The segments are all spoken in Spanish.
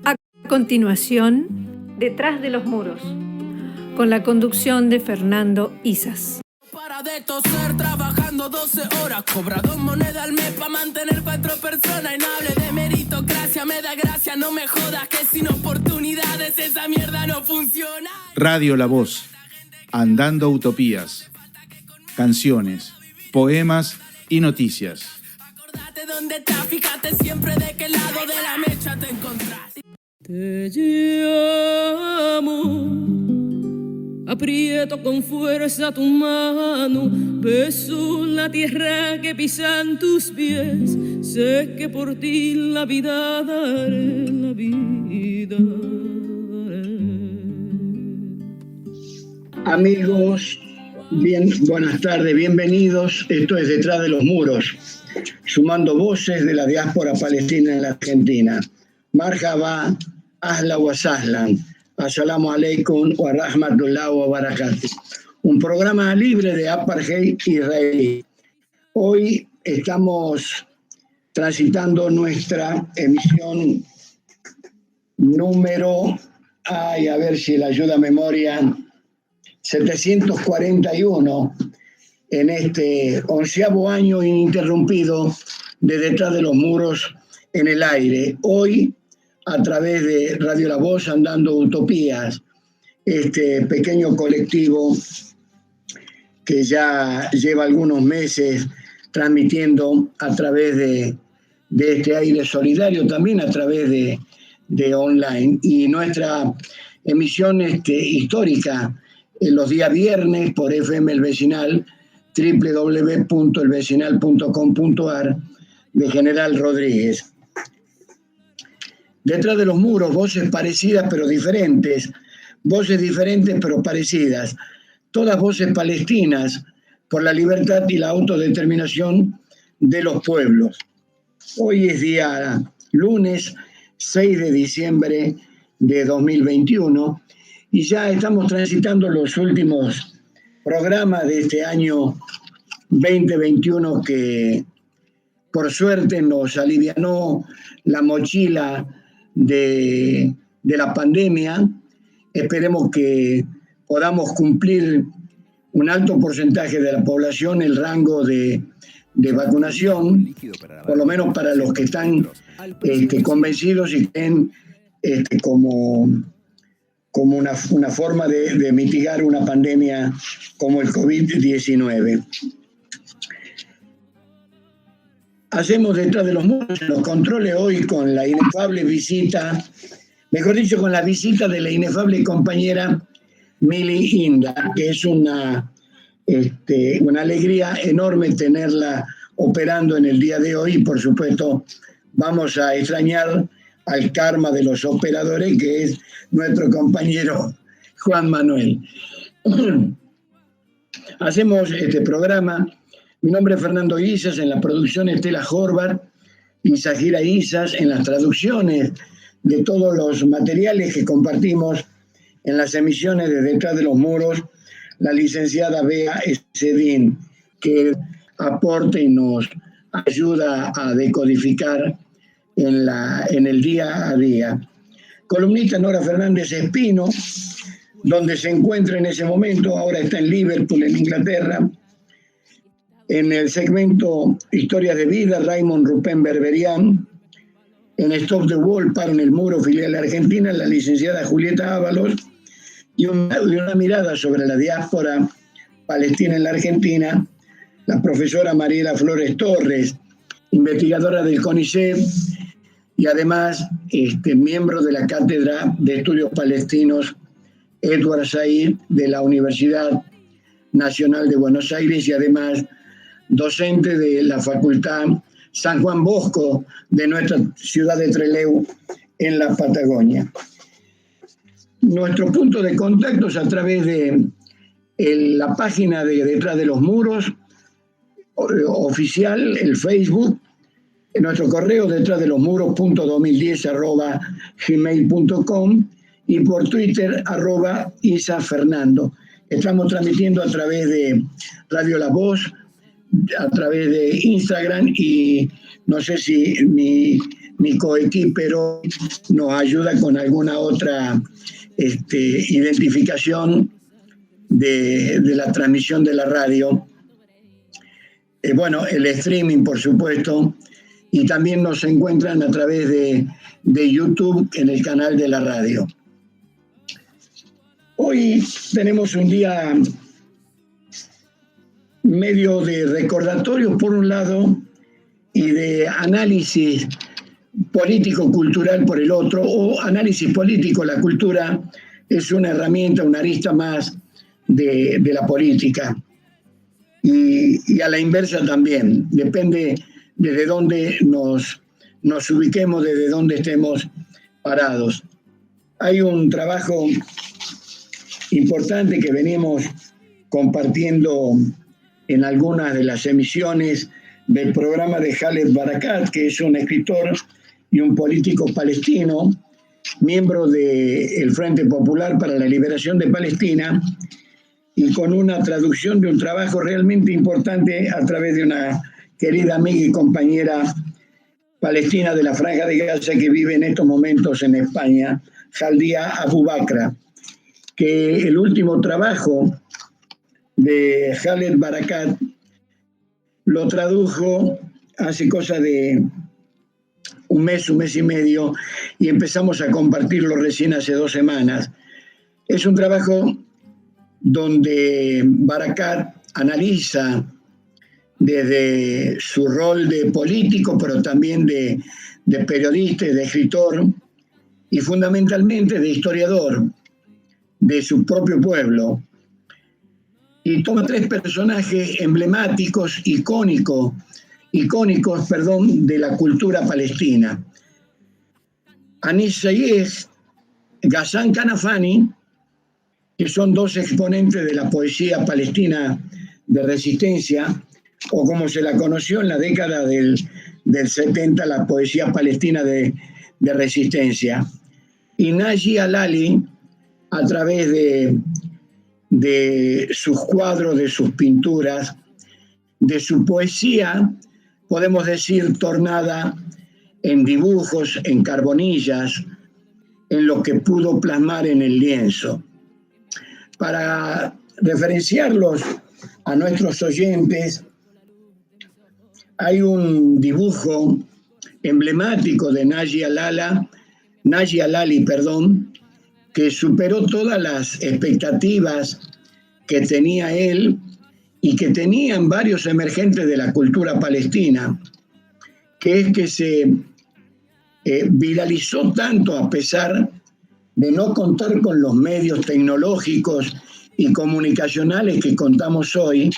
A continuación, Detrás de los muros, con la conducción de Fernando Isas. Para de toser, trabajando 12 horas, cobra 2 monedas al mes para mantener 4 personas. Y no hable de meritocracia, me da gracia, no me jodas que sin oportunidades esa mierda no funciona. Radio La Voz, Andando Utopías, canciones, poemas y noticias. Acordate dónde estás, fíjate siempre de qué lado de la mecha te encontrás. Te llamo, aprieto con fuerza tu mano, beso la tierra que pisan tus pies, sé que por ti la vida daré, la vida daré. Amigos, buenas tardes, bienvenidos. Esto es Detrás de los Muros, sumando voces de la diáspora palestina en la Argentina. Marhaba, ahla wa sahlan, assalamu alaikum wa rahmatullahi wa barakatuh. Un programa libre de apartheid israelí. Hoy estamos transitando nuestra emisión número, a ver si la ayuda a memoria, 741 en este 11º año ininterrumpido de Detrás de los Muros en el aire. Hoy, a través de Radio La Voz, Andando Utopías, este pequeño colectivo que ya lleva algunos meses transmitiendo a través de este aire solidario, también a través de online. Y nuestra emisión histórica en los días viernes por FM El Vecinal, www.elvecinal.com.ar, de General Rodríguez. Detrás de los muros, voces parecidas pero diferentes, voces diferentes pero parecidas, todas voces palestinas por la libertad y la autodeterminación de los pueblos. Hoy es día lunes 6 de diciembre de 2021 y ya estamos transitando los últimos programas de este año 2021 que por suerte nos alivianó la mochila de la pandemia. Esperemos que podamos cumplir un alto porcentaje de la población el rango de vacunación, por lo menos para los que están convencidos y creen como una forma de mitigar una pandemia como el COVID-19. Hacemos Detrás de los Muros los controles hoy con la inefable visita, mejor dicho, con la visita de la inefable compañera Mili Inda, que es una alegría enorme tenerla operando en el día de hoy. Y por supuesto, vamos a extrañar al karma de los operadores, que es nuestro compañero Juan Manuel. Hacemos este programa. Mi nombre es Fernando Isas, en la producción Estela Horvath y Zahira Isas, en las traducciones de todos los materiales que compartimos en las emisiones de Detrás de los Muros, la licenciada Bea Sedin, que aporta y nos ayuda a decodificar en el día a día. Columnista Nora Fernández Espino, donde se encuentra en ese momento, ahora está en Liverpool, en Inglaterra. En el segmento Historias de Vida, Raymond Rupén Berberian. En Stop the Wall, Paro en el Muro, filial Argentina, la licenciada Julieta Ábalos. Y una mirada sobre la diáspora palestina en la Argentina, la profesora Mariela Flores Torres, investigadora del CONICET y además miembro de la Cátedra de Estudios Palestinos Edward Said de la Universidad Nacional de Buenos Aires y además docente de la Facultad San Juan Bosco de nuestra ciudad de Trelew en la Patagonia. Nuestro punto de contacto es a través de la página de Detrás de los Muros oficial, el Facebook, en nuestro correo detrásdelosmuros.2010@gmail.com y por Twitter @IsaFernando. Estamos transmitiendo a través de Radio La Voz, a través de Instagram y no sé si mi mi coequiper hoy nos ayuda con alguna otra identificación de la transmisión de la radio. Bueno, el streaming, por supuesto, y también nos encuentran a través de YouTube en el canal de la radio. Hoy tenemos un día medio de recordatorio por un lado y de análisis político-cultural por el otro, o análisis político. La cultura es una herramienta, una arista más de la política. Y a la inversa también, depende desde dónde nos ubiquemos, desde dónde estemos parados. Hay un trabajo importante que venimos compartiendo en algunas de las emisiones del programa de Khaled Barakat, que es un escritor y un político palestino, miembro del Frente Popular para la Liberación de Palestina, y con una traducción de un trabajo realmente importante a través de una querida amiga y compañera palestina de la Franja de Gaza que vive en estos momentos en España, Jaldia Abu Bakra, que el último trabajo de Khaled Barakat lo tradujo hace cosa de un mes y medio, y empezamos a compartirlo recién hace 2 semanas. Es un trabajo donde Barakat analiza desde su rol de político, pero también de periodista, de escritor y fundamentalmente de historiador de su propio pueblo. Y toma 3 personajes emblemáticos, icónicos, de la cultura palestina. Anis Sayegh, Ghassan Kanafani, que son 2 exponentes de la poesía palestina de resistencia, o como se la conoció en la década del 70, la poesía palestina de resistencia. Y Naji Alali, a través de sus cuadros, de sus pinturas, de su poesía, podemos decir, tornada en dibujos, en carbonillas, en lo que pudo plasmar en el lienzo. Para referenciarlos a nuestros oyentes, hay un dibujo emblemático de Naji Alali, que superó todas las expectativas que tenía él y que tenían varios emergentes de la cultura palestina, que es que se viralizó tanto a pesar de no contar con los medios tecnológicos y comunicacionales que contamos hoy,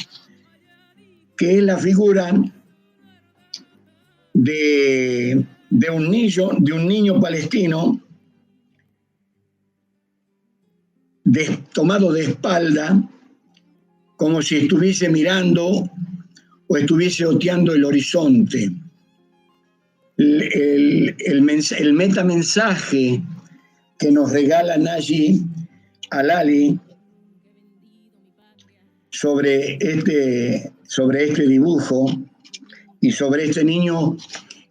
que es la figura de un niño palestino tomado de espalda, como si estuviese mirando o estuviese oteando el horizonte. El metamensaje que nos regala Naji Alali sobre este dibujo y sobre este niño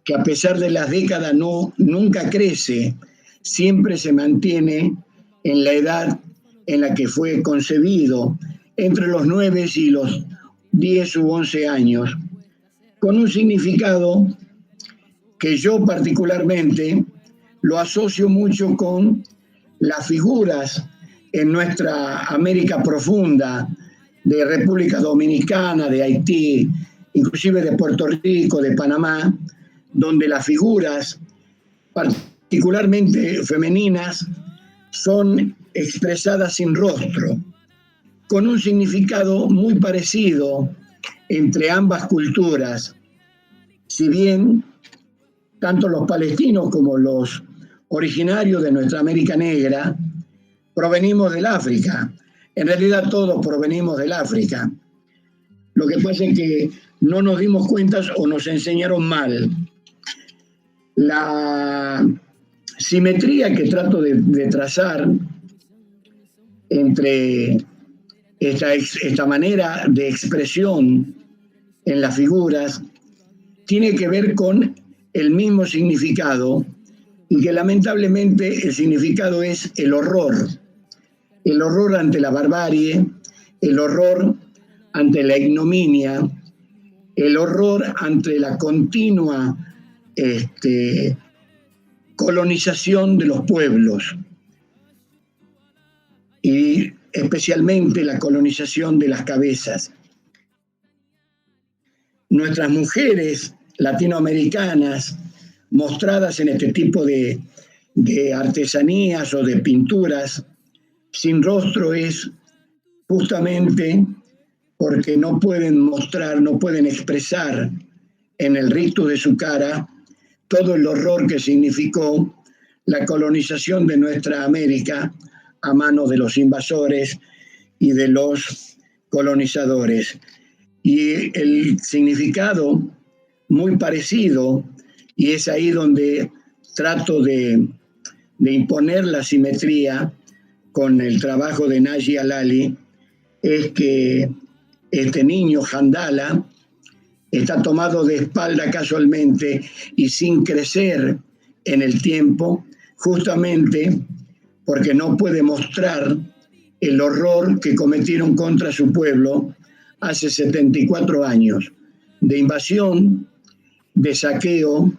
que, a pesar de las décadas, nunca crece, siempre se mantiene en la edad en la que fue concebido, entre los 9 y los 10 u 11 años, con un significado que yo particularmente lo asocio mucho con las figuras en nuestra América profunda, de República Dominicana, de Haití, inclusive de Puerto Rico, de Panamá, donde las figuras, particularmente femeninas, son expresadas sin rostro, con un significado muy parecido entre ambas culturas. Si bien tanto los palestinos como los originarios de nuestra América Negra provenimos del África, en realidad todos provenimos del África. Lo que pasa es que no nos dimos cuenta o nos enseñaron mal. La simetría que trato de trazar entre esta manera de expresión en las figuras tiene que ver con el mismo significado y que lamentablemente el significado es el horror ante la barbarie, el horror ante la ignominia, el horror ante la continua colonización de los pueblos y especialmente la colonización de las cabezas. Nuestras mujeres latinoamericanas mostradas en este tipo de artesanías o de pinturas sin rostro es justamente porque no pueden mostrar, no pueden expresar en el rictus de su cara todo el horror que significó la colonización de nuestra América a manos de los invasores y de los colonizadores. Y el significado muy parecido, y es ahí donde trato de imponer la simetría con el trabajo de Naji Alali, es que este niño Handala está tomado de espalda casualmente y sin crecer en el tiempo, justamente porque no puede mostrar el horror que cometieron contra su pueblo hace 74 años, de invasión, de saqueo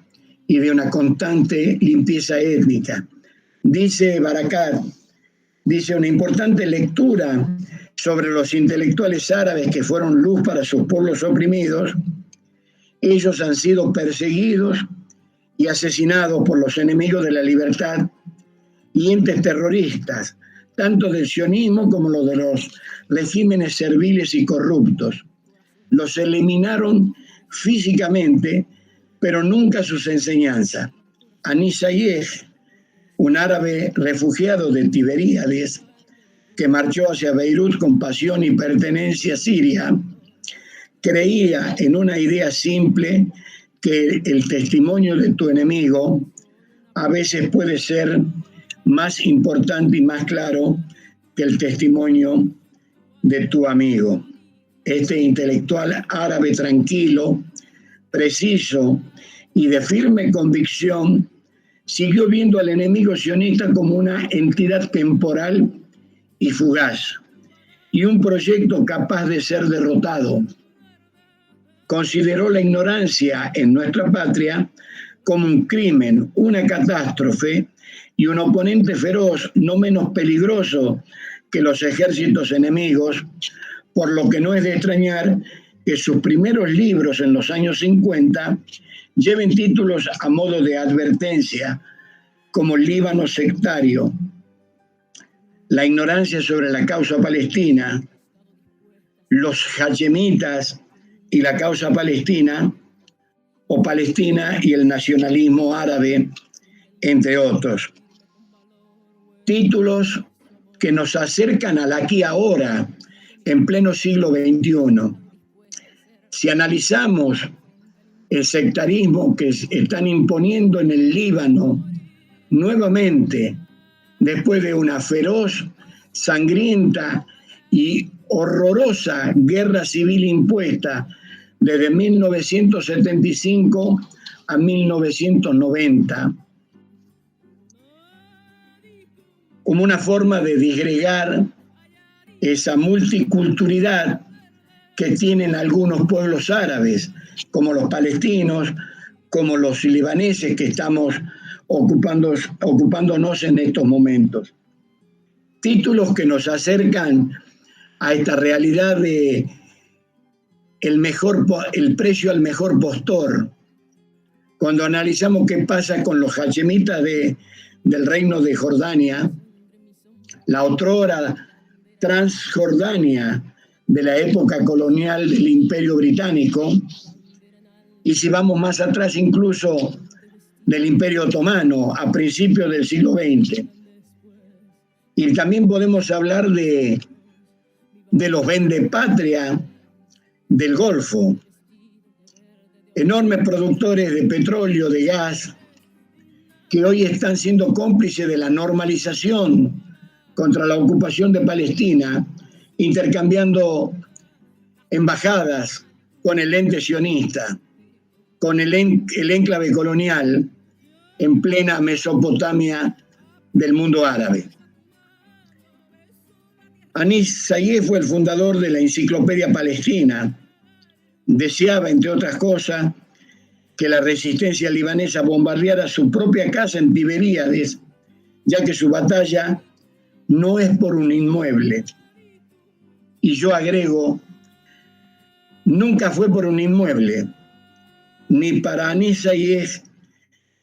y de una constante limpieza étnica. Dice Barakat, dice una importante lectura sobre los intelectuales árabes que fueron luz para sus pueblos oprimidos. Ellos han sido perseguidos y asesinados por los enemigos de la libertad y entes terroristas, tanto del sionismo como los de los regímenes serviles y corruptos. Los eliminaron físicamente, pero nunca sus enseñanzas. Anis Sayeh, un árabe refugiado de Tiberíades, que marchó hacia Beirut con pasión y pertenencia siria, creía en una idea simple que el testimonio de tu enemigo a veces puede ser más importante y más claro que el testimonio de tu amigo. Este intelectual árabe tranquilo, preciso y de firme convicción siguió viendo al enemigo sionista como una entidad temporal y fugaz, y un proyecto capaz de ser derrotado. Consideró la ignorancia en nuestra patria como un crimen, una catástrofe y un oponente feroz no menos peligroso que los ejércitos enemigos, por lo que no es de extrañar que sus primeros libros en los años 50 lleven títulos a modo de advertencia, como Líbano sectario, la ignorancia sobre la causa palestina, los hachemitas y la causa palestina, o Palestina y el nacionalismo árabe, entre otros. Títulos que nos acercan al aquí ahora, en pleno siglo XXI. Si analizamos el sectarismo que están imponiendo en el Líbano nuevamente, después de una feroz, sangrienta y horrorosa guerra civil impuesta desde 1975 a 1990, como una forma de disgregar esa multiculturalidad que tienen algunos pueblos árabes, como los palestinos, como los libaneses que estamos ocupándonos en estos momentos. Títulos que nos acercan a esta realidad de el precio al mejor postor. Cuando analizamos qué pasa con los hachemitas del reino de Jordania, la otrora Transjordania de la época colonial del Imperio Británico, y si vamos más atrás incluso del Imperio Otomano a principios del siglo XX. Y también podemos hablar de los vendepatria del Golfo, enormes productores de petróleo, de gas, que hoy están siendo cómplices de la normalización contra la ocupación de Palestina, intercambiando embajadas con el ente sionista. con el enclave colonial en plena Mesopotamia del mundo árabe. Anis Zayed fue el fundador de la Enciclopedia Palestina. Deseaba, entre otras cosas, que la resistencia libanesa bombardeara su propia casa en Tiberíades, ya que su batalla no es por un inmueble. Y yo agrego, nunca fue por un inmueble, ni para Anis Zayed,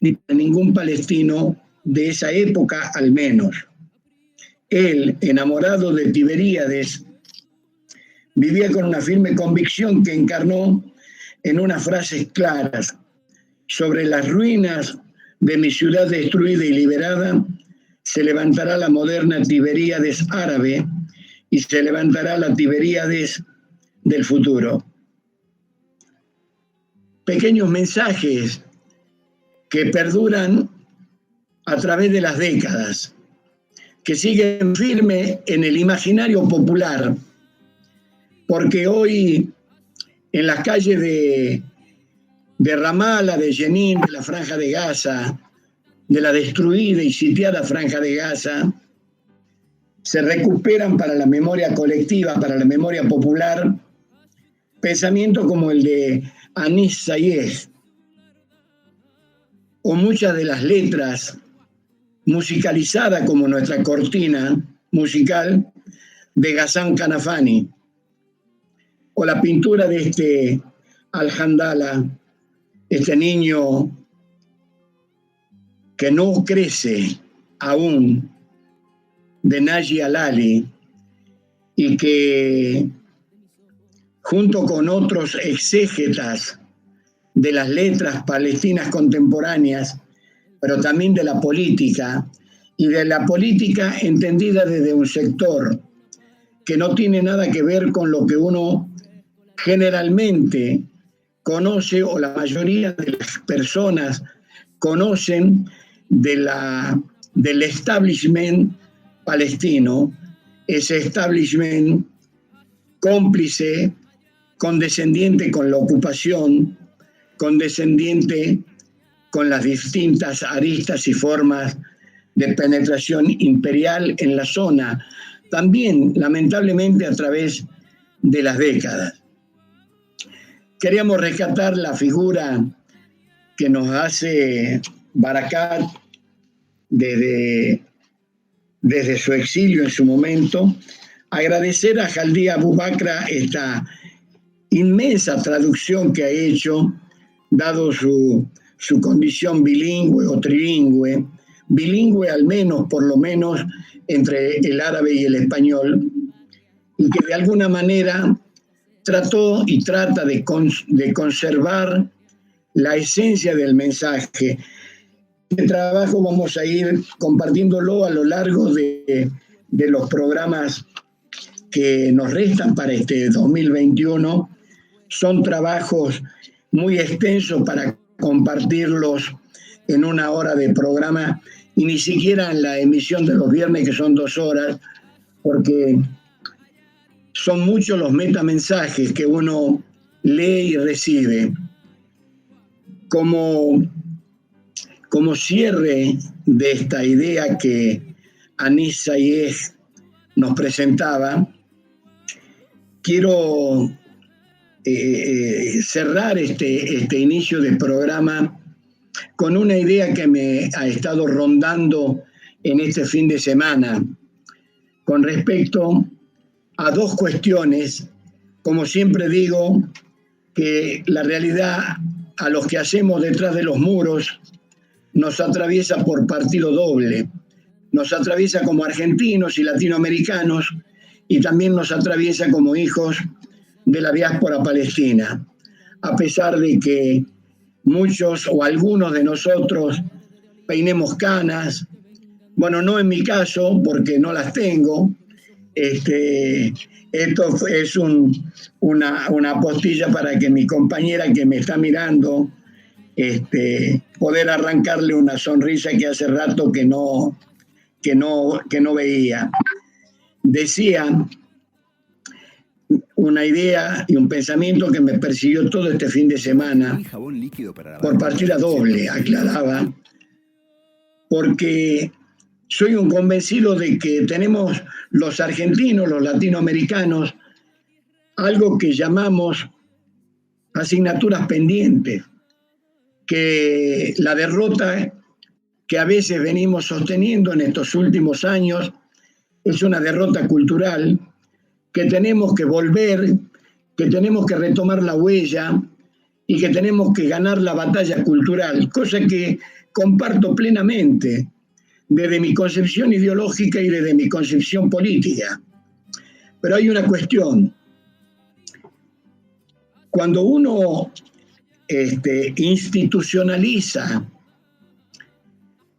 ni para ningún palestino de esa época al menos. Él, enamorado de Tiberíades, vivía con una firme convicción que encarnó en unas frases claras: sobre las ruinas de mi ciudad destruida y liberada se levantará la moderna Tiberíades árabe y se levantará la Tiberíades del futuro. Pequeños mensajes que perduran a través de las décadas, que siguen firme en el imaginario popular, porque hoy en las calles de Ramallah, de Jenin, de la Franja de Gaza, de la destruida y sitiada Franja de Gaza, se recuperan para la memoria colectiva, para la memoria popular, pensamientos como el de Anis Zayed, o muchas de las letras musicalizadas como nuestra cortina musical de Ghassan Kanafani, o la pintura de este Al-Handala, este niño que no crece aún, de Naji Alali, y que junto con otros exégetas de las letras palestinas contemporáneas, pero también de la política, y de la política entendida desde un sector que no tiene nada que ver con lo que uno generalmente conoce, o la mayoría de las personas conocen del establishment palestino, ese establishment cómplice, condescendiente con la ocupación, condescendiente con las distintas aristas y formas de penetración imperial en la zona, también lamentablemente a través de las décadas. Queríamos rescatar la figura que nos hace Barakat desde su exilio en su momento, agradecer a Jaldi Abu Bakra esta inmensa traducción que ha hecho, dado su condición bilingüe o trilingüe, bilingüe al menos, por lo menos, entre el árabe y el español, y que de alguna manera trató y trata de conservar la esencia del mensaje. Este trabajo vamos a ir compartiéndolo a lo largo de los programas que nos restan para este 2021. Son trabajos muy extensos para compartirlos en una hora de programa, y ni siquiera en la emisión de los viernes, que son 2 horas, porque son muchos los metamensajes que uno lee y recibe. Como cierre de esta idea que Anis Zayed nos presentaba, quiero cerrar este inicio del programa con una idea que me ha estado rondando en este fin de semana con respecto a 2 cuestiones. Como siempre digo, que la realidad a los que hacemos detrás de los muros nos atraviesa por partido doble, nos atraviesa como argentinos y latinoamericanos, y también nos atraviesa como hijos de la diáspora palestina, a pesar de que muchos o algunos de nosotros peinemos canas. Bueno, no en mi caso, porque no las tengo. Esto es una postilla para que mi compañera que me está mirando, poder arrancarle una sonrisa que hace rato que no veía. Decía una idea y un pensamiento que me persiguió todo este fin de semana por partida doble, aclaraba, porque soy un convencido de que tenemos los argentinos, los latinoamericanos, algo que llamamos asignaturas pendientes, que la derrota que a veces venimos sosteniendo en estos últimos años es una derrota cultural, que tenemos que volver, que tenemos que retomar la huella y que tenemos que ganar la batalla cultural, cosa que comparto plenamente desde mi concepción ideológica y desde mi concepción política. Pero hay una cuestión. Cuando uno institucionaliza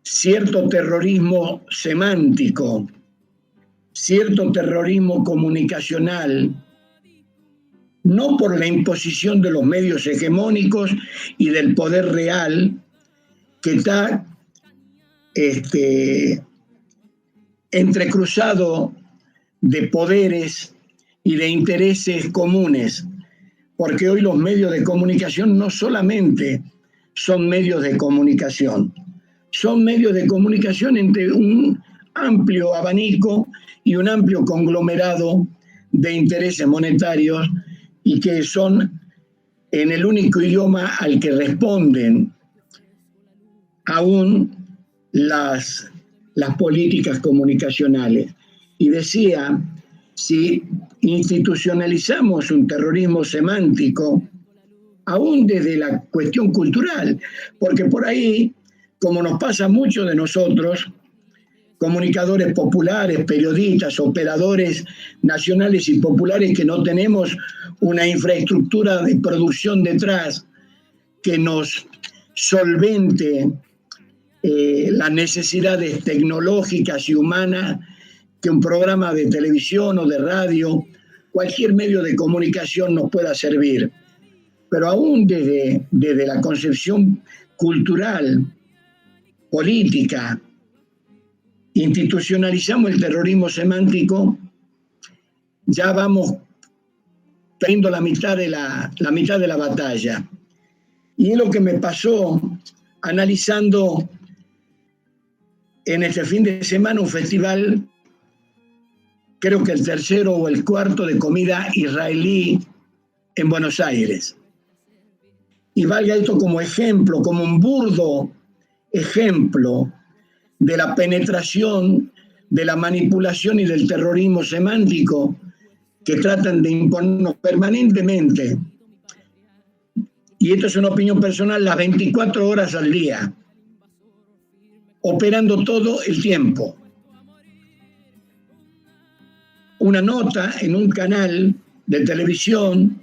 cierto terrorismo semántico, cierto terrorismo comunicacional, no por la imposición de los medios hegemónicos y del poder real que está entrecruzado de poderes y de intereses comunes, porque hoy los medios de comunicación no solamente son medios de comunicación, son medios de comunicación entre un amplio abanico y un amplio conglomerado de intereses monetarios y que son en el único idioma al que responden aún las políticas comunicacionales. Y decía, si institucionalizamos un terrorismo semántico, aún desde la cuestión cultural, porque por ahí, como nos pasa mucho de nosotros, comunicadores populares, periodistas, operadores nacionales y populares que no tenemos una infraestructura de producción detrás que nos solvente las necesidades tecnológicas y humanas que un programa de televisión o de radio, cualquier medio de comunicación nos pueda servir. Pero aún desde la concepción cultural, política, institucionalizamos el terrorismo semántico, ya vamos teniendo la mitad de la batalla. Y es lo que me pasó analizando en este fin de semana un festival, creo que el tercero o el cuarto de comida israelí en Buenos Aires. Y valga esto como ejemplo, como un burdo ejemplo de la penetración, de la manipulación y del terrorismo semántico que tratan de imponernos permanentemente. Y esto es una opinión personal, las 24 horas al día, operando todo el tiempo. Una nota en un canal de televisión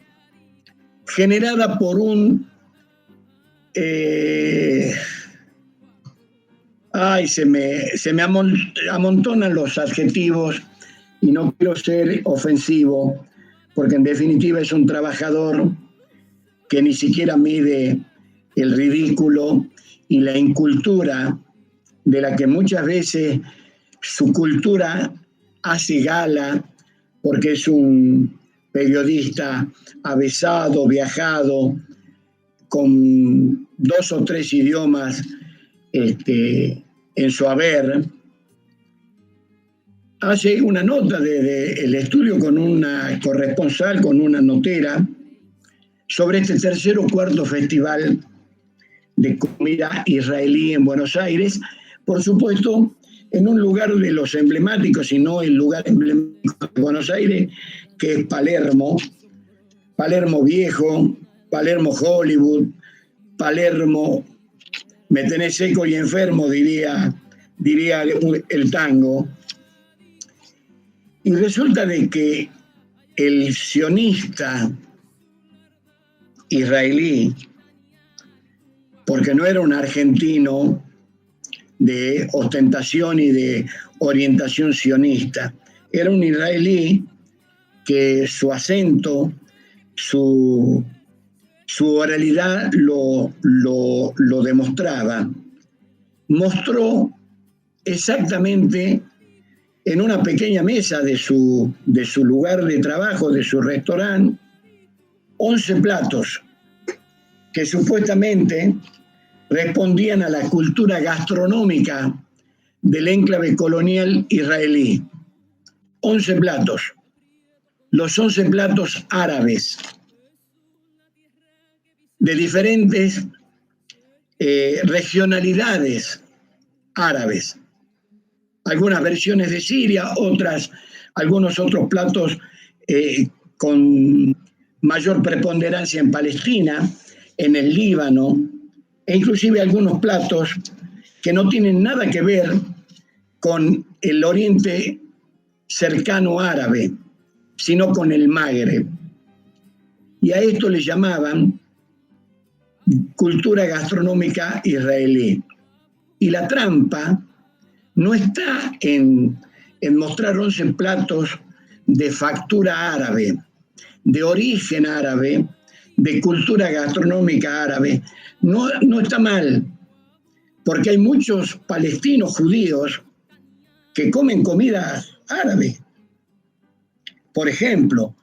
generada por un... se me amontonan los adjetivos y no quiero ser ofensivo, porque en definitiva es un trabajador que ni siquiera mide el ridículo y la incultura de la que muchas veces su cultura hace gala, porque es un periodista avesado, viajado, con 2 o 3 idiomas en su haber. Hace una nota desde el estudio con una corresponsal, con una notera, sobre este tercer o cuarto festival de comida israelí en Buenos Aires, por supuesto, en un lugar de los emblemáticos, y no el lugar emblemático de Buenos Aires, que es Palermo, Palermo Viejo, Palermo Hollywood, Palermo me tenés seco y enfermo, diría el tango. Y resulta de que el sionista israelí, porque no era un argentino de ostentación y de orientación sionista, era un israelí que su acento, su oralidad lo demostraba. Mostró exactamente en una pequeña mesa de su lugar de trabajo, de su restaurante, 11 platos que supuestamente respondían a la cultura gastronómica del enclave colonial israelí. 11 platos. Los 11 platos árabes, de diferentes regionalidades árabes. Algunas versiones de Siria, algunos otros platos con mayor preponderancia en Palestina, en el Líbano, e inclusive algunos platos que no tienen nada que ver con el Oriente cercano árabe, sino con el Magreb. Y a esto le llamaban cultura gastronómica israelí. Y la trampa no está en mostrar 11 platos de factura árabe, de origen árabe, de cultura gastronómica árabe. No está mal, porque hay muchos palestinos judíos que comen comida árabe. Por ejemplo,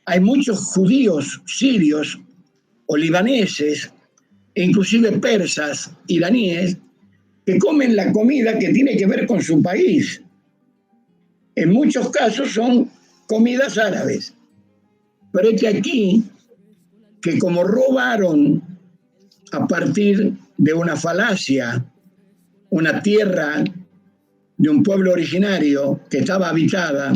hay muchos judíos sirios o libaneses, e inclusive persas, iraníes, que comen la comida que tiene que ver con su país. En muchos casos son comidas árabes. Pero es que aquí, que como robaron a partir de una falacia, una tierra de un pueblo originario que estaba habitada,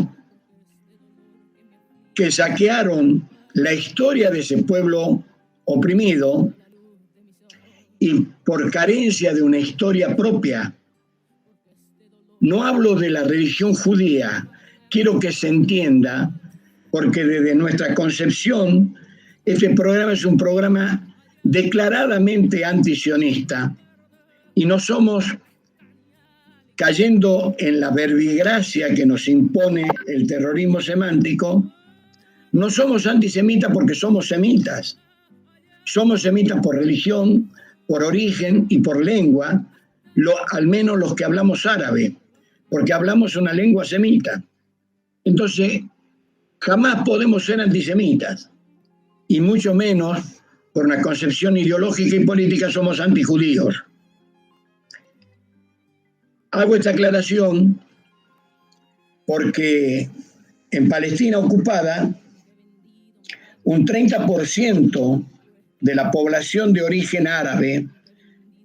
que saquearon la historia de ese pueblo oprimido y por carencia de una historia propia. No hablo de la religión judía, quiero que se entienda, porque desde nuestra concepción este programa es un programa declaradamente antisionista y no somos, cayendo en la verbigracia que nos impone el terrorismo semántico, no somos antisemitas porque somos semitas. Somos semitas por religión, por origen y por lengua, al menos los que hablamos árabe, porque hablamos una lengua semita. Entonces, jamás podemos ser antisemitas, y mucho menos por una concepción ideológica y política somos antijudíos. Hago esta aclaración porque en Palestina ocupada, un 30% de la población de origen árabe,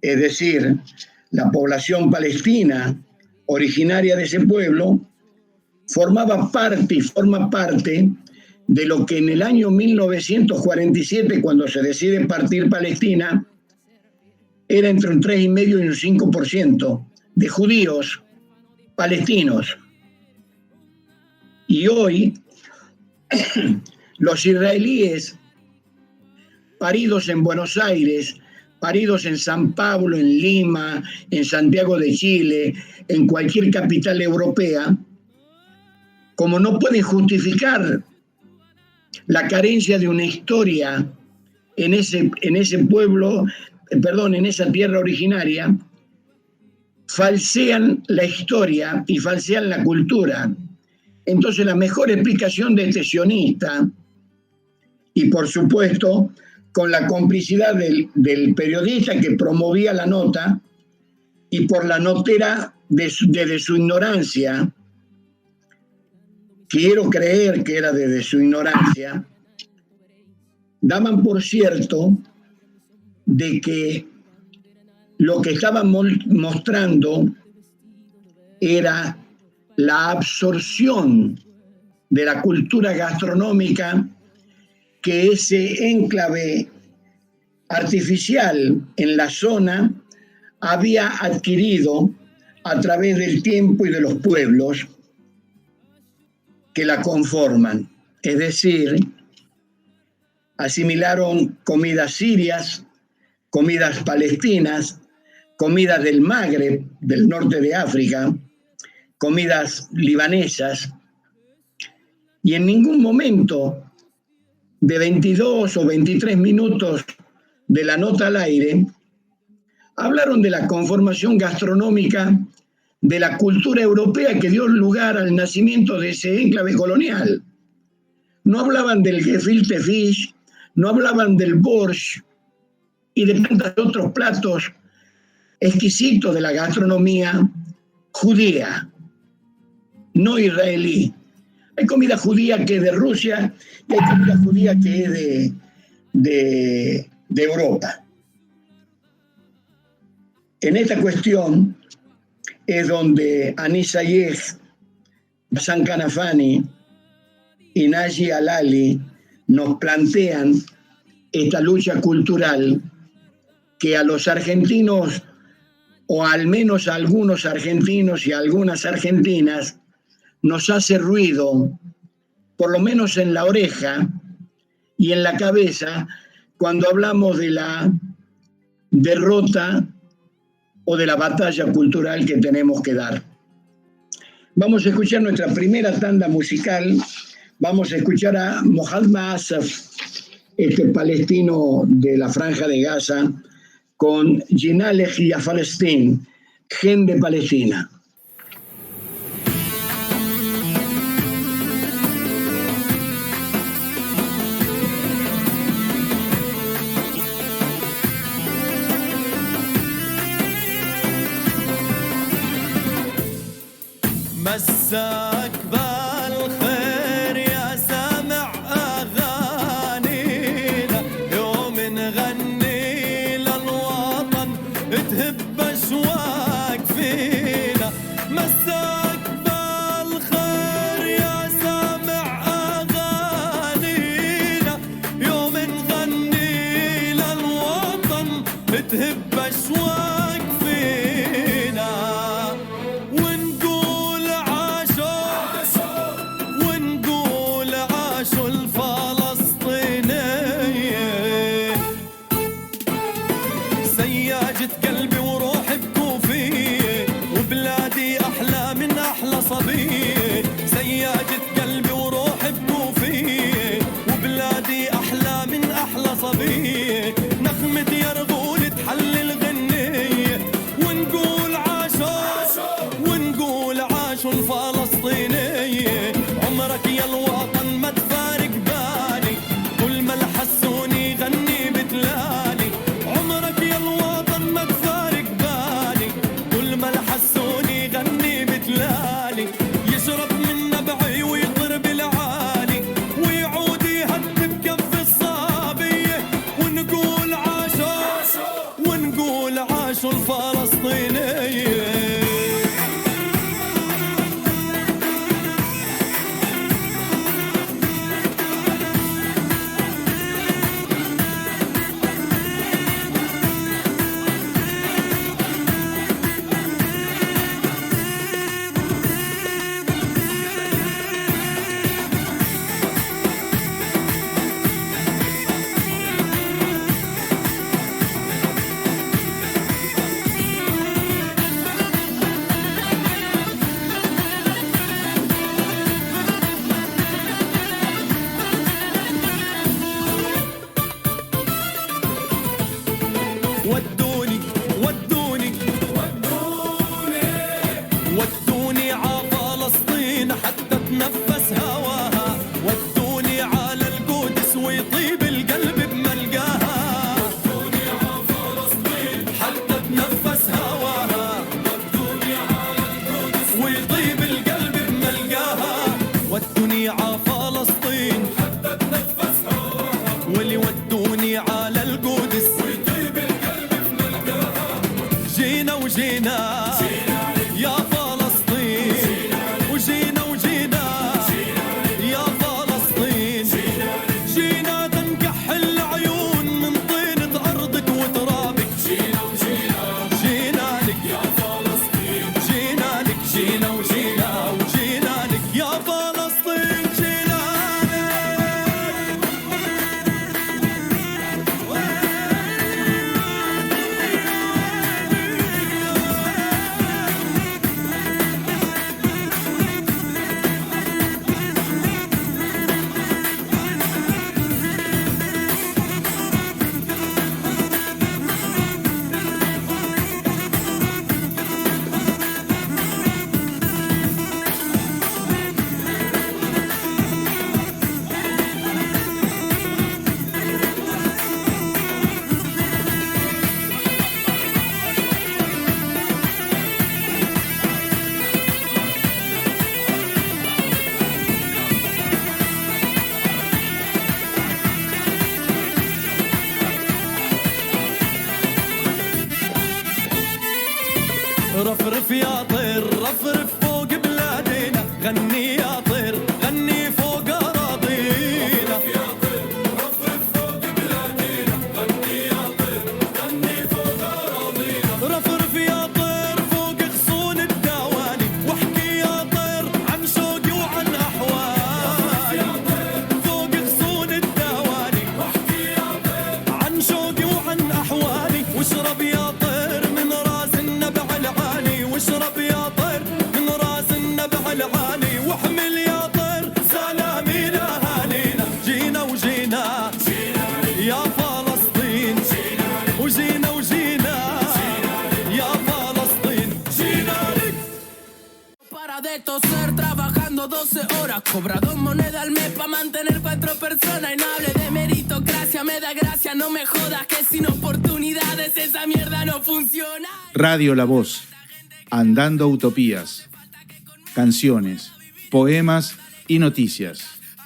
es decir, la población palestina originaria de ese pueblo, formaba parte y forma parte de lo que en el año 1947, cuando se decide partir Palestina, era entre un 3,5 y un 5% de judíos palestinos. Y hoy, los israelíes paridos en Buenos Aires, paridos en San Pablo, en Lima, en Santiago de Chile, en cualquier capital europea, como no pueden justificar la carencia de una historia en ese pueblo, en esa tierra originaria, falsean la historia y falsean la cultura. Entonces la mejor explicación de este sionista, y por supuesto con la complicidad del periodista que promovía la nota, y por la notera desde su ignorancia, quiero creer que era desde su ignorancia, daban por cierto de que lo que estaban mostrando era la absorción de la cultura gastronómica que ese enclave artificial en la zona había adquirido a través del tiempo y de los pueblos que la conforman. Es decir, asimilaron comidas sirias, comidas palestinas, comidas del Magreb, del norte de África, comidas libanesas, y en ningún momento de 22 o 23 minutos de la nota al aire hablaron de la conformación gastronómica de la cultura europea que dio lugar al nacimiento de ese enclave colonial. No hablaban del gefilte fish, no hablaban del borscht y de tantos otros platos exquisitos de la gastronomía judía, no israelí. Hay comida judía que es de Rusia y hay comida judía que es de Europa. En esta cuestión es donde Anis Zayed, Hassan Kanafani y Naji Alali nos plantean esta lucha cultural que a los argentinos, o al menos a algunos argentinos y a algunas argentinas, nos hace ruido, por lo menos en la oreja y en la cabeza, cuando hablamos de la derrota o de la batalla cultural que tenemos que dar. Vamos a escuchar nuestra primera tanda musical. Vamos a escuchar a Mohammad Asaf, este palestino de la Franja de Gaza, con Jinalech y a Palestín, Gen de Palestina. مساك بالخير يا سامع أغانينا، يوم نغني للوطن تهب أشواق فينا. مساك بالخير يا سامع أغانينا، يوم نغني للوطن تهب أشواق فينا. سياجة قلبي وروحي بكوفية، وبلادي أحلى من أحلى صبية. نغمة يرغول تحلل غنية، ونقول عاشوا ونقول عاشوا الفلسطينية. عمرك يا الوطن ما تفارق بالي، كل ما الحسوني غني بتلالي. عمرك يا الوطن ما تفارق بالي، كل ما الحسوني غني بتلالي. يشرب من نبعي ويضرب العالي، ويعود يهدب كف الصابية. ونقول عاشوا ونقول عاشوا الفلسطينية. غني يا طير غني فوق أراضينا رفرف فوق بلادينا غني يا طير غني فوق أراضينا رفرف يا طير فوق غصون الدوالي واحكي يا طير عن شوقي وعن أحوالي فوق غصون الدوالي واحكي يا طير عن شوقي وعن أحوالي واشرب يا طير من راس النبع العالي واشرب يا طير من راس النبع العالي واحمل يا طير سلامي لأهالينا جينا وجينا يا فلسطين وجينا وجينا يا فلسطين جينا لك Para de toser trabajando 12 horas cobra 2 monedas al mes pa' mantener 4 personas y no hable de meritocracia me da gracia no me jodas que sin oportunidades esa mierda no funciona. Radio La Voz, Andando Utopías, canciones, poemas y noticias.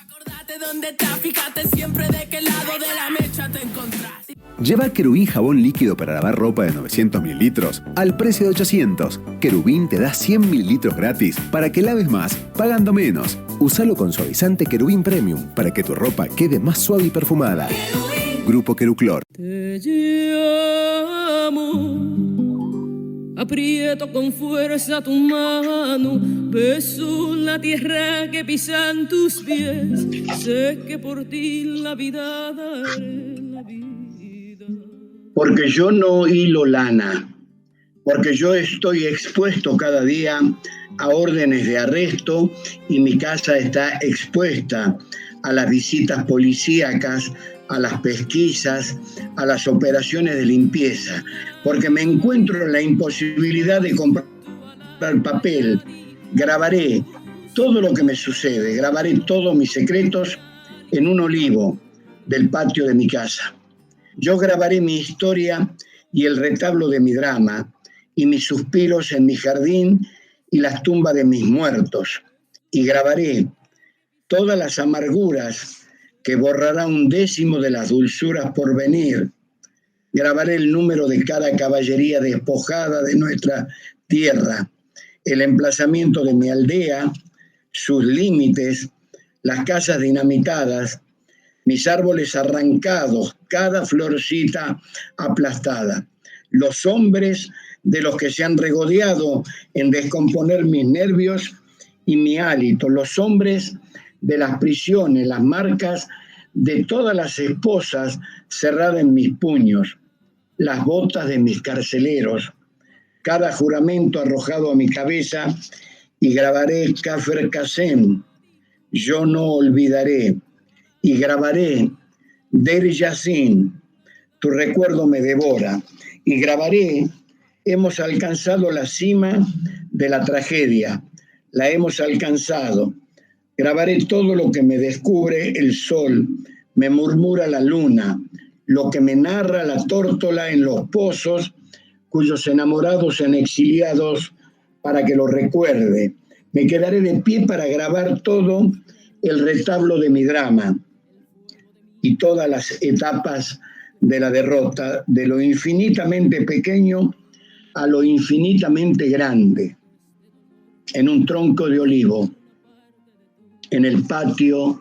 Acordate dónde estás, fíjate siempre de qué lado de la mecha te encontrás. Lleva Querubín jabón líquido para lavar ropa de 900 mililitros al precio de 800. Querubín te da 100 mililitros gratis para que laves más, pagando menos. Úsalo con suavizante Querubín Premium para que tu ropa quede más suave y perfumada. Grupo Queruclor. Te llamo, aprieto con fuerza tu mano, beso la tierra que pisan tus pies, sé que por ti la vida daré la vida. Porque yo no hilo lana, porque yo estoy expuesto cada día a órdenes de arresto y mi casa está expuesta a las visitas policíacas, a las pesquisas, a las operaciones de limpieza, porque me encuentro en la imposibilidad de comprar papel. Grabaré todo lo que me sucede, grabaré todos mis secretos en un olivo del patio de mi casa. Yo grabaré mi historia y el retablo de mi drama, y mis suspiros en mi jardín y las tumbas de mis muertos. Y grabaré todas las amarguras que borrará 1/10 de las dulzuras por venir. Grabaré el número de cada caballería despojada de nuestra tierra, el emplazamiento de mi aldea, sus límites, las casas dinamitadas, mis árboles arrancados, cada florcita aplastada, los hombres de los que se han regodeado en descomponer mis nervios y mi hálito, los hombres de las prisiones, las marcas de todas las esposas cerradas en mis puños, las botas de mis carceleros, cada juramento arrojado a mi cabeza, y grabaré Kafir Kasem, yo no olvidaré, y grabaré Der Yassin, tu recuerdo me devora, y grabaré, hemos alcanzado la cima de la tragedia, la hemos alcanzado. Grabaré todo lo que me descubre el sol, me murmura la luna, lo que me narra la tórtola en los pozos, cuyos enamorados se han exiliados para que lo recuerde. Me quedaré de pie para grabar todo el retablo de mi drama y todas las etapas de la derrota, de lo infinitamente pequeño a lo infinitamente grande, en un tronco de olivo, en el patio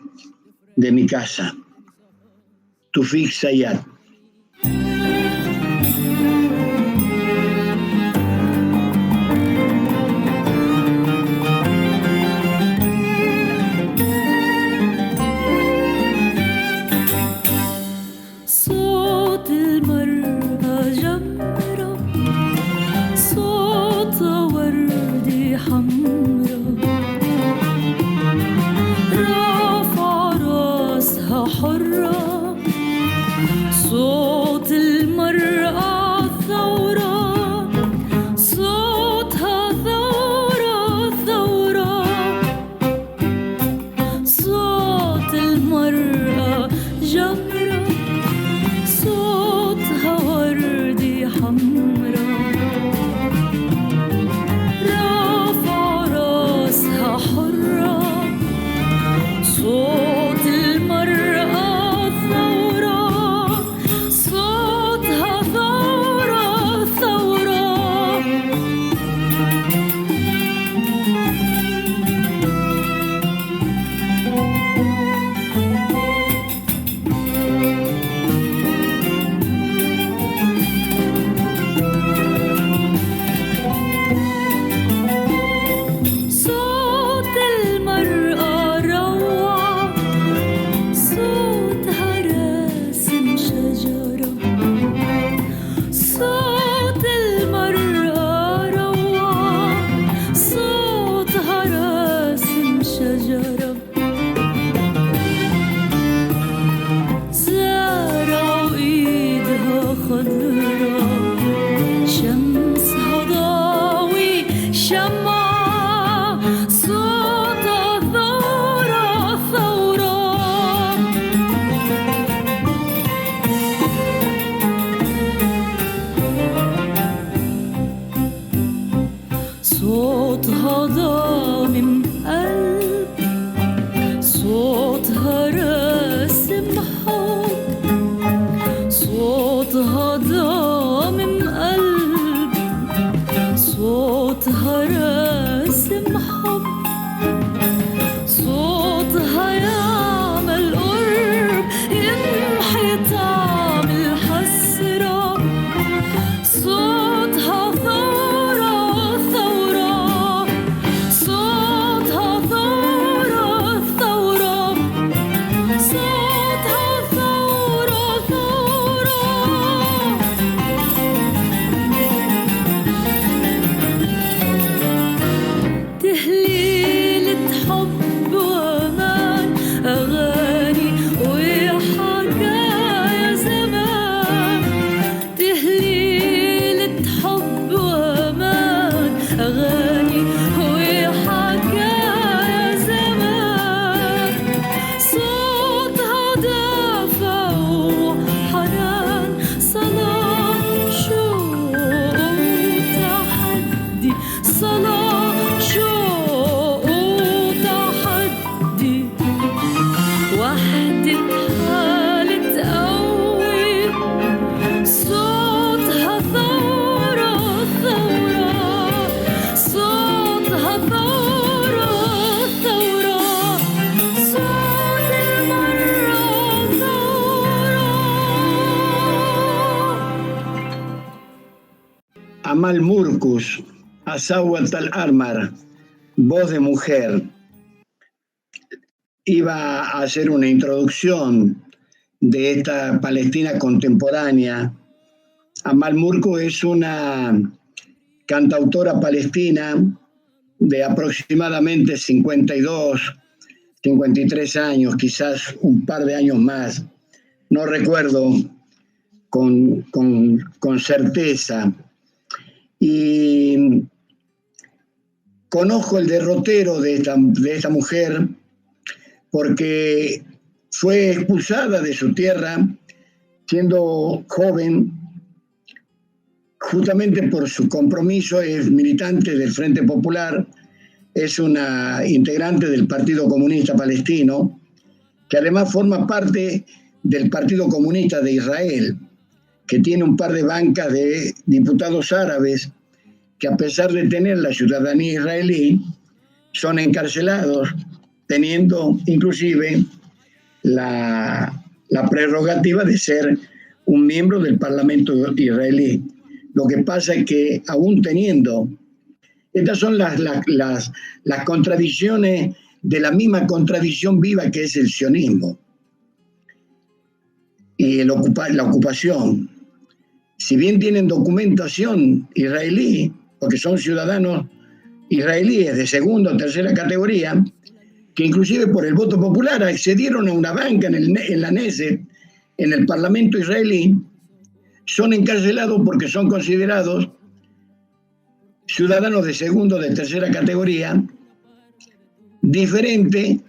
de mi casa. Tufik Sayat. صوت المرأة جمرة صوت وردي حمرا رافع راسها حرة صوت Amal Murkus, Asawat al-Armar, voz de mujer. Iba a hacer una introducción de esta Palestina contemporánea. Amal Murkus es una cantautora palestina de aproximadamente 52, 53 años, quizás un par de años más. No recuerdo con certeza. Y conozco el derrotero de esta mujer porque fue expulsada de su tierra siendo joven, justamente por su compromiso. Es militante del Frente Popular, es una integrante del Partido Comunista Palestino, que además forma parte del Partido Comunista de Israel, que tiene un par de bancas de diputados árabes que, a pesar de tener la ciudadanía israelí, son encarcelados, teniendo inclusive la prerrogativa de ser un miembro del Parlamento israelí. Lo que pasa es que, aún teniendo, estas son las contradicciones de la misma contradicción viva que es el sionismo y la ocupación. Si bien tienen documentación israelí, porque son ciudadanos israelíes de segunda o tercera categoría, que inclusive por el voto popular accedieron a una banca en la Knesset, en el Parlamento israelí, son encarcelados porque son considerados ciudadanos de segunda o de tercera categoría, diferente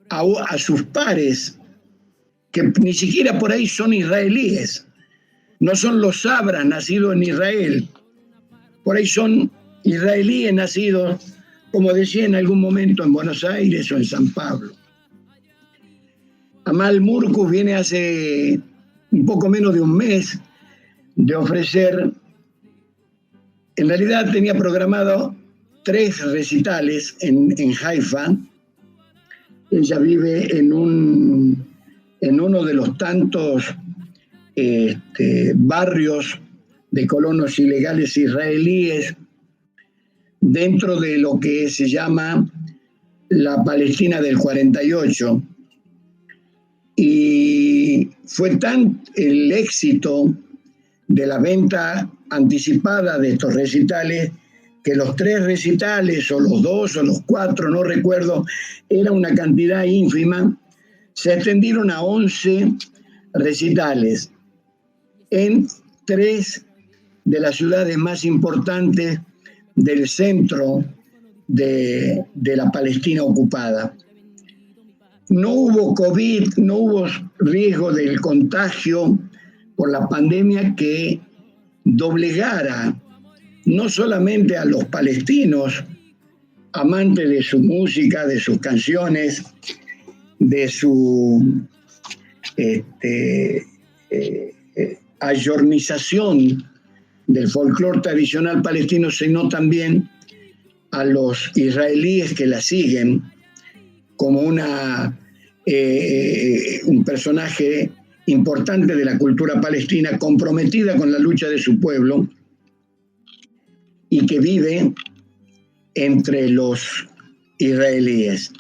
a sus pares, que ni siquiera por ahí son israelíes. No son los sabras nacidos en Israel, por ahí son israelíes nacidos, como decía en algún momento, en Buenos Aires o en San Pablo. Amal Murkus viene hace un poco menos de un mes de ofrecer, en realidad tenía programado 3 recitales en Haifa. Ella vive en uno de los tantos barrios de colonos ilegales israelíes dentro de lo que se llama la Palestina del 48. Y fue tan el éxito de la venta anticipada de estos recitales, que los 3 recitales, o los 2 o los 4, no recuerdo, era una cantidad ínfima, se extendieron a 11 recitales en 3 de las ciudades más importantes del centro de la Palestina ocupada. No hubo COVID, no hubo riesgo del contagio por la pandemia que doblegara no solamente a los palestinos, amantes de su música, de sus canciones, de su ayornización del folclore tradicional palestino, sino también a los israelíes que la siguen como un personaje importante de la cultura palestina, comprometida con la lucha de su pueblo y que vive entre los israelíes.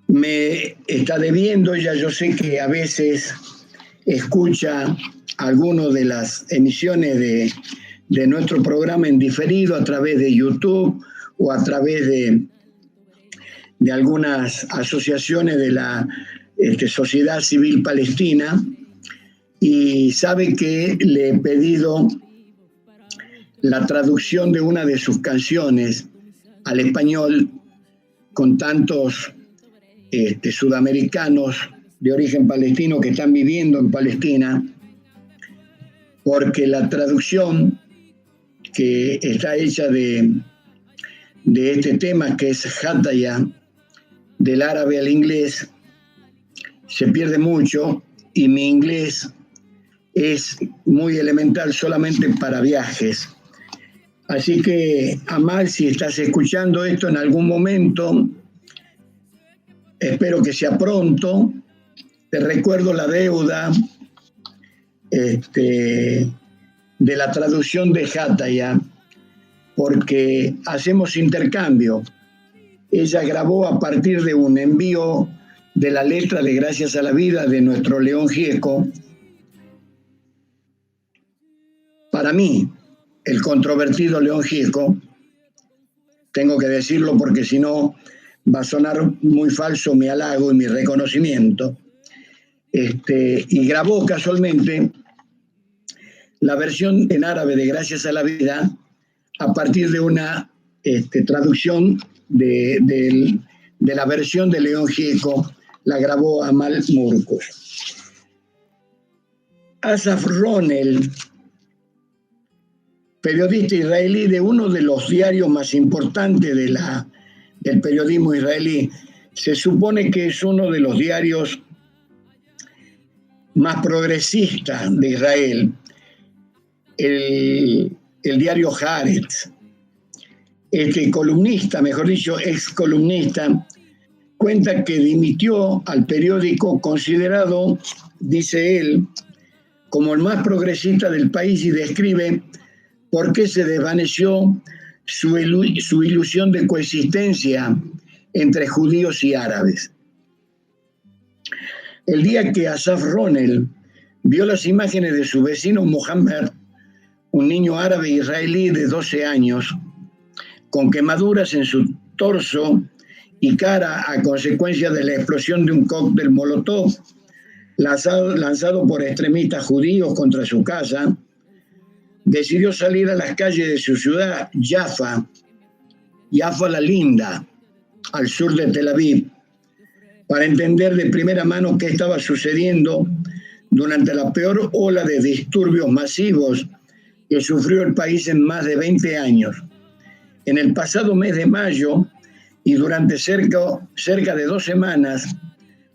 Me está debiendo, ya yo sé que a veces escucha algunas de las emisiones de nuestro programa en diferido a través de YouTube o a través de algunas asociaciones de la sociedad civil palestina, y sabe que le he pedido la traducción de una de sus canciones al español con tantos sudamericanos de origen palestino que están viviendo en Palestina, porque la traducción que está hecha de este tema, que es Hataya, del árabe al inglés, se pierde mucho, y mi inglés es muy elemental solamente para viajes. Así que, Amal, si estás escuchando esto en algún momento, espero que sea pronto. Te recuerdo la deuda de la traducción de Hataya, porque hacemos intercambio. Ella grabó a partir de un envío de la letra de Gracias a la Vida de nuestro León Gieco. Para mí, el controvertido León Gieco, tengo que decirlo porque si no va a sonar muy falso mi halago y mi reconocimiento, y grabó casualmente la versión en árabe de Gracias a la Vida a partir de una traducción de la versión de León Gieco, la grabó Amal Murkus. Asaf Ronel, periodista israelí de uno de los diarios más importantes del periodismo israelí, se supone que es uno de los diarios más progresistas de Israel, el diario Haaretz. Columnista, mejor dicho, ex columnista, cuenta que dimitió al periódico considerado, dice él, como el más progresista del país, y describe por qué se desvaneció su ilusión de coexistencia entre judíos y árabes. El día que Asaf Ronel vio las imágenes de su vecino Mohammed, un niño árabe israelí de 12 años, con quemaduras en su torso y cara a consecuencia de la explosión de un cóctel molotov lanzado por extremistas judíos contra su casa, decidió salir a las calles de su ciudad, Jaffa la Linda, al sur de Tel Aviv, para entender de primera mano qué estaba sucediendo durante la peor ola de disturbios masivos que sufrió el país en más de 20 años. En el pasado mes de mayo y durante cerca de 2 semanas,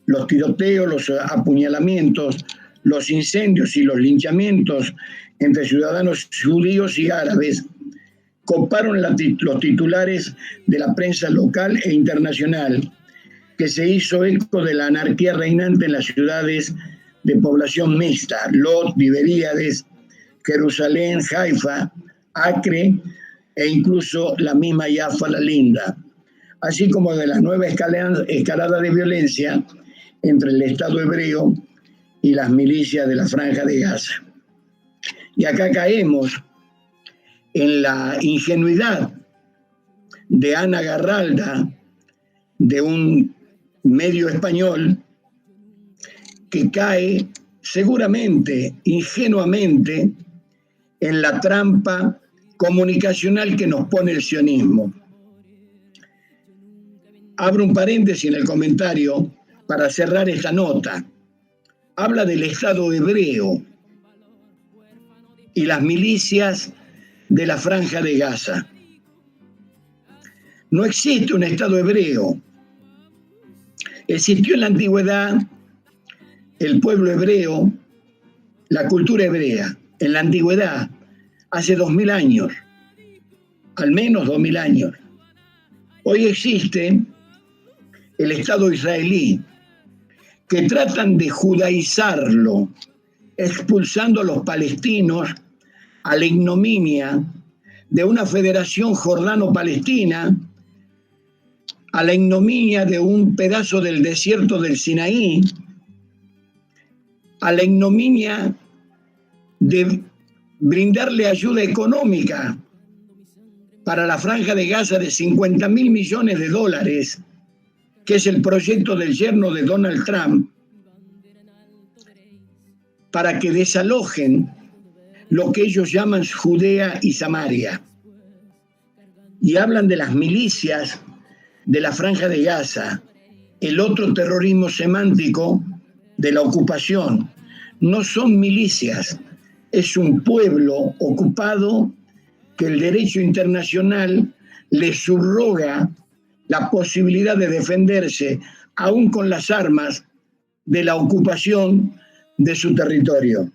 los tiroteos, los apuñalamientos, los incendios y los linchamientos entre ciudadanos judíos y árabes coparon los titulares de la prensa local e internacional, que se hizo eco de la anarquía reinante en las ciudades de población mixta, Lod, Tiberíades, Jerusalén, Haifa, Acre e incluso la misma Jaffa la Linda, así como de la nueva escalada de violencia entre el Estado hebreo y las milicias de la Franja de Gaza. Y acá caemos en la ingenuidad de Ana Garralda, de un medio español, que cae seguramente, ingenuamente, en la trampa comunicacional que nos pone el sionismo. Abro un paréntesis en el comentario para cerrar esta nota. Habla del Estado hebreo y las milicias de la Franja de Gaza. No existe un Estado hebreo. Existió en la antigüedad el pueblo hebreo, la cultura hebrea, en la antigüedad, hace 2000 años, al menos 2000 años. Hoy existe el Estado israelí, que tratan de judaizarlo, expulsando a los palestinos a la ignominia de una federación jordano-palestina, a la ignominia de un pedazo del desierto del Sinaí, a la ignominia de brindarle ayuda económica para la Franja de Gaza de $50.000 millones, que es el proyecto del yerno de Donald Trump, para que desalojen lo que ellos llaman Judea y Samaria. Y hablan de las milicias de la Franja de Gaza, el otro terrorismo semántico de la ocupación. No son milicias, es un pueblo ocupado que el derecho internacional le subroga la posibilidad de defenderse, aún con las armas, de la ocupación de su territorio.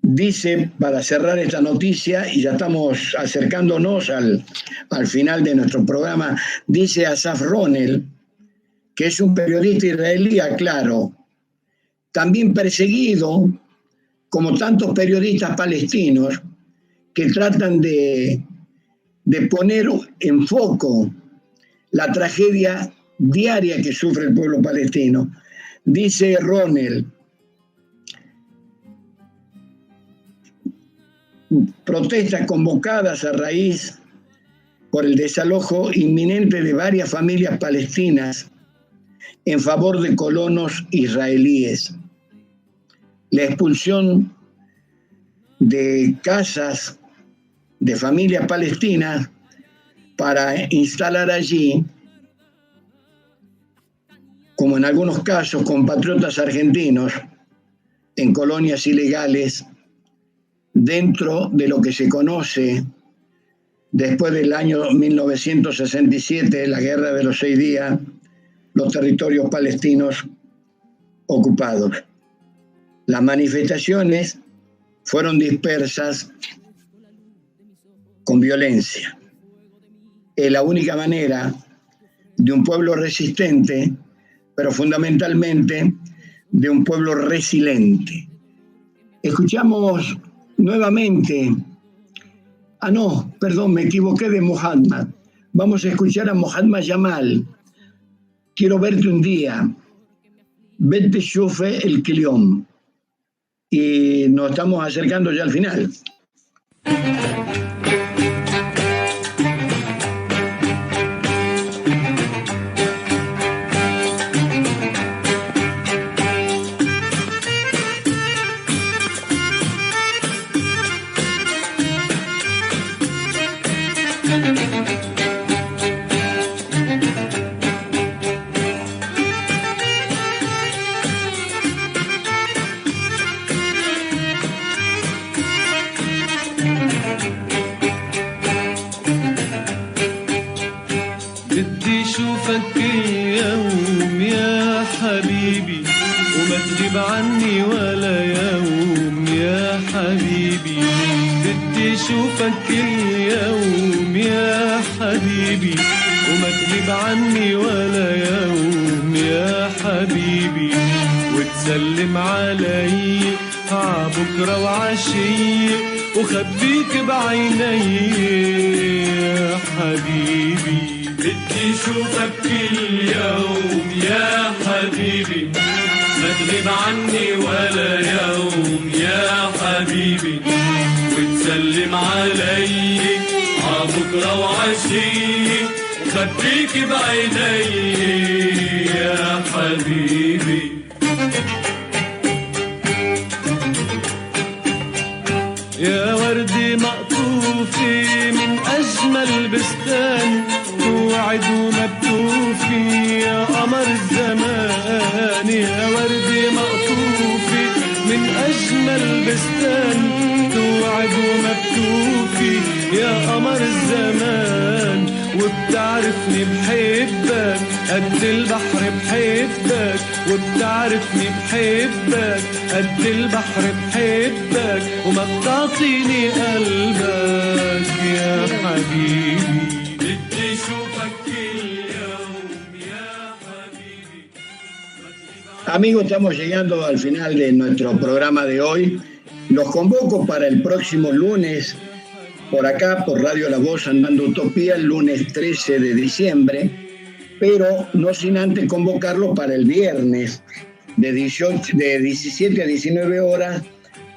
Dice, para cerrar esta noticia, y ya estamos acercándonos al final de nuestro programa, dice Asaf Ronel, que es un periodista israelí, aclaro, también perseguido, como tantos periodistas palestinos que tratan de poner en foco la tragedia diaria que sufre el pueblo palestino. Dice Ronel, protestas convocadas a raíz por el desalojo inminente de varias familias palestinas en favor de colonos israelíes. La expulsión de casas de familias palestinas para instalar allí, como en algunos casos compatriotas argentinos, en colonias ilegales, dentro de lo que se conoce después del año 1967, la Guerra de los 6 días, los territorios palestinos ocupados. Las manifestaciones fueron dispersas con violencia. Es la única manera de un pueblo resistente, pero fundamentalmente de un pueblo resiliente. Escuchamos nuevamente, me equivoqué de Muhammad. Vamos a escuchar a Muhammad Jamal. Quiero verte un día. Vete Shufe el Kiliom. Y nos estamos acercando ya al final. أشوفك اليوم يا حبيبي وما تغيب عني ولا يوم يا حبيبي وتسلم علي عبكرة وعشية وخبيك بعيني يا حبيبي بدي أشوفك اليوم يا حبيبي ما تغيب عني ولا يوم يا حبيبي وتسلم علي عبكرة وعشية خبيك بعيني يا حبيبي يا وردي مقطوفة من أجمل بستان توعد ومبتوفي يا قمر الزمان يا وردي مقطوفة من أجمل بستان توعد ومبتوفي يا قمر الزمان وبتعرفني بحبك قد البحر بحبك وبتعرفني بحبك قد البحر بحبك وما بتعطيني قلبك يا حبيبي بدي اشوفك اليوم يا حبيبي. Amigos, estamos llegando al final de nuestro programa de hoy. Los convoco para el próximo lunes, por acá, por Radio La Voz, Andando Utopía, el lunes 13 de diciembre, pero no sin antes convocarlo para el viernes de 17 a 19 horas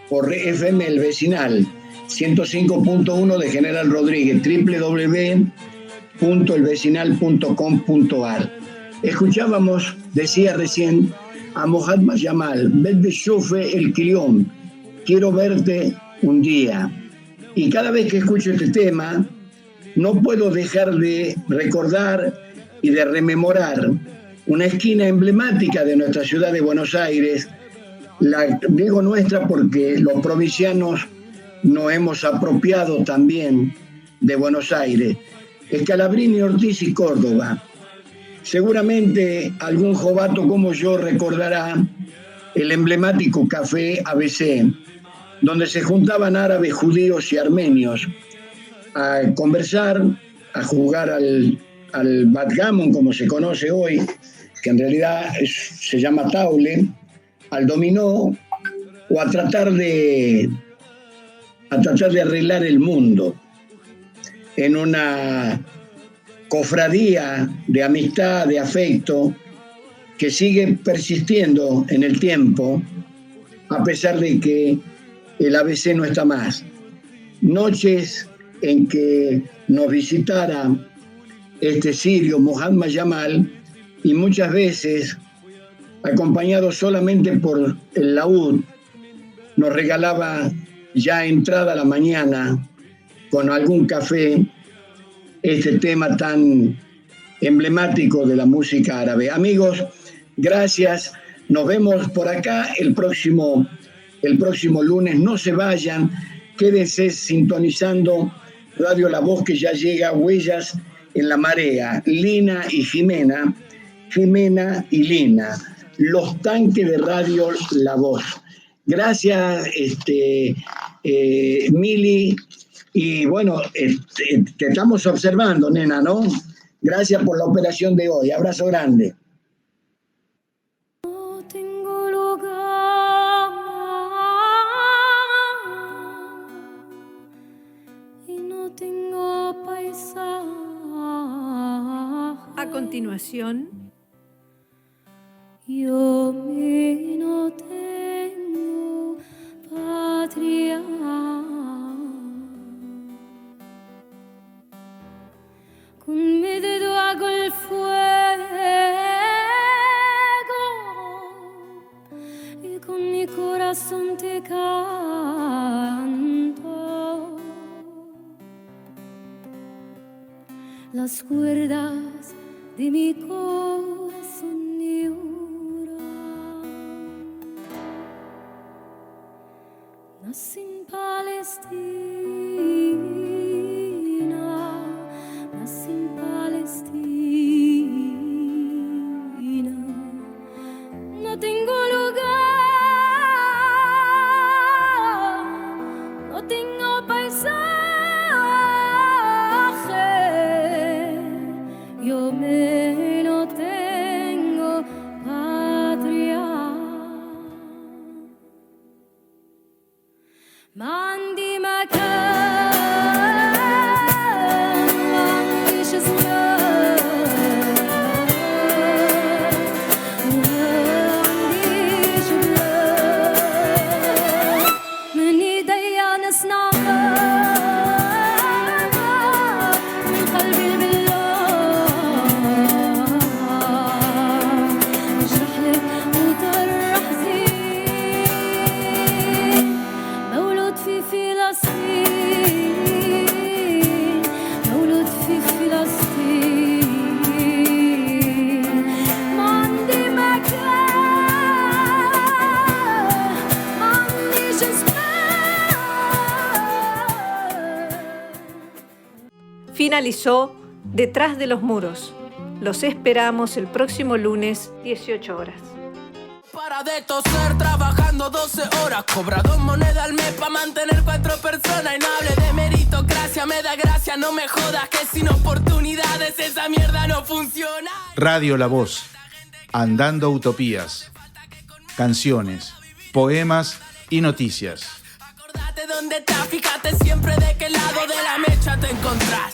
por FM El Vecinal, 105.1 de General Rodríguez, www.elvecinal.com.ar. Escuchábamos, decía recién, a Muhammad Jamal, Bedde Shufe el Kiliom, quiero verte un día. Y cada vez que escucho este tema, no puedo dejar de recordar y de rememorar una esquina emblemática de nuestra ciudad de Buenos Aires. Digo nuestra porque los provincianos nos hemos apropiado también de Buenos Aires. Scalabrini, Ortiz y Córdoba. Seguramente algún jovato como yo recordará el emblemático Café ABC, donde se juntaban árabes, judíos y armenios a conversar, a jugar al backgammon, como se conoce hoy, que en realidad se llama taule, al dominó o a tratar de arreglar el mundo en una cofradía de amistad, de afecto, que sigue persistiendo en el tiempo, a pesar de que el ABC no está más. Noches en que nos visitara este sirio, Muhammad Yamal, y muchas veces, acompañado solamente por el laúd, nos regalaba ya entrada la mañana con algún café este tema tan emblemático de la música árabe. Amigos, gracias. Nos vemos por acá el próximo lunes. No se vayan, quédense sintonizando Radio La Voz, que ya llega Huellas en la Marea. Lina y Jimena, Jimena y Lina, los tanques de Radio La Voz. Gracias, Mili. Y bueno, te estamos observando, nena, ¿no? Gracias por la operación de hoy. Abrazo grande. No tengo lugar y no tengo paisaje. A continuación, Yo no tengo patria. Con mi dedo hago el fuego y con mi corazón te canto. Las cuerdas de mi corazón lloran. Nací en Palestina, nací en Palestina. No tengo lugar, no tengo paisaje. Yo me no tengo patria. Mandi makan, mandi shazman, mandi shazman. من ايديا نصنع من قلبي بالله اشرح لك وطرح زين مولود في فلسطين مولود في فلسطين ما عندي مكان ما عندي جزمان. finalizó Detrás de los Muros. Los esperamos el próximo lunes, 18 horas. Para de toser, trabajando 12 horas. Cobra 2 monedas al mes pa' mantener 4 personas. Y no hable de meritocracia, me da gracia, no me jodas. Que sin oportunidades esa mierda no funciona. Radio La Voz, Andando Utopías, canciones, poemas y noticias. Acordate dónde estás, fíjate siempre de qué lado de la mecha te encontrás.